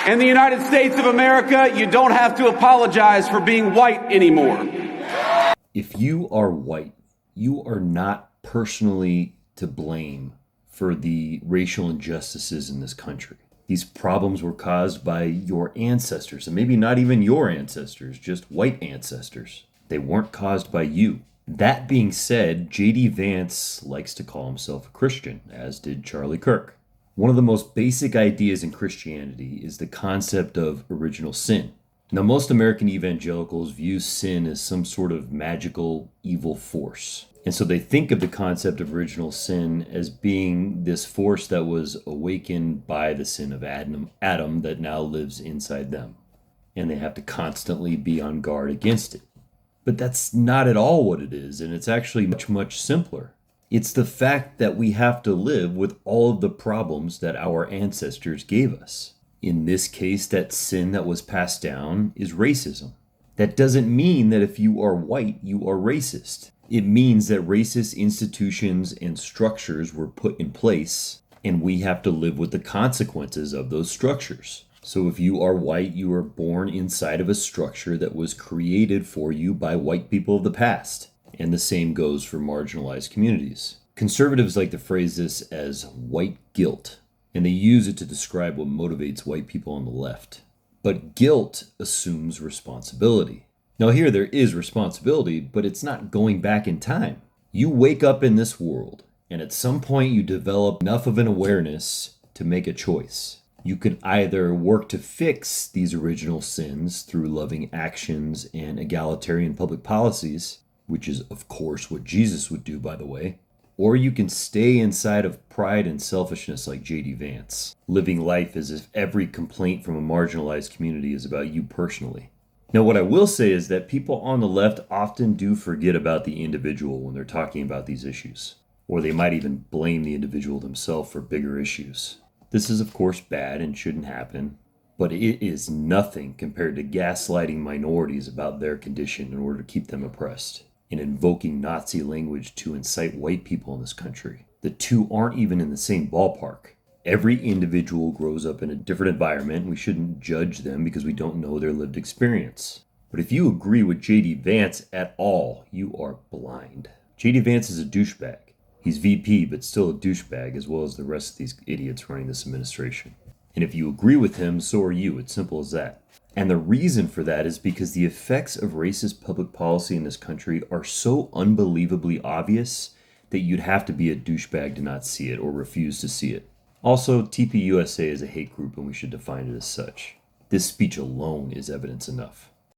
In the United States of America, you don't have to apologize for being white anymore. If you are white, you are not personally to blame for the racial injustices in this country. These problems were caused by your ancestors, and maybe not even your ancestors, just white ancestors. They weren't caused by you. That being said, J.D. Vance likes to call himself a Christian, as did Charlie Kirk. One of the most basic ideas in Christianity is the concept of original sin. Now, most American evangelicals view sin as some sort of magical evil force. And so they think of the concept of original sin as being this force that was awakened by the sin of Adam that now lives inside them. And they have to constantly be on guard against it. But that's not at all what it is, and it's actually much, much simpler. It's the fact that we have to live with all of the problems that our ancestors gave us. In this case, that sin that was passed down is racism. That doesn't mean that if you are white, you are racist. It means that racist institutions and structures were put in place, and we have to live with the consequences of those structures. So if you are white, you are born inside of a structure that was created for you by white people of the past. And the same goes for marginalized communities. Conservatives like to phrase this as white guilt, and they use it to describe what motivates white people on the left. But guilt assumes responsibility. Now here there is responsibility, but it's not going back in time. You wake up in this world, and at some point you develop enough of an awareness to make a choice. You can either work to fix these original sins through loving actions and egalitarian public policies, which is of course what Jesus would do, by the way, or you can stay inside of pride and selfishness like J.D. Vance, living life as if every complaint from a marginalized community is about you personally. Now, what I will say is that people on the left often do forget about the individual when they're talking about these issues, or they might even blame the individual themselves for bigger issues. This is, of course, bad and shouldn't happen, but it is nothing compared to gaslighting minorities about their condition in order to keep them oppressed, and invoking Nazi language to incite white people in this country. The two aren't even in the same ballpark. Every individual grows up in a different environment, and we shouldn't judge them because we don't know their lived experience. But if you agree with J.D. Vance at all, you are blind. J.D. Vance is a douchebag. He's VP, but still a douchebag, as well as the rest of these idiots running this administration. And if you agree with him, so are you. It's simple as that. And the reason for that is because the effects of racist public policy in this country are so unbelievably obvious that you'd have to be a douchebag to not see it or refuse to see it. Also, TPUSA is a hate group and we should define it as such. This speech alone is evidence enough.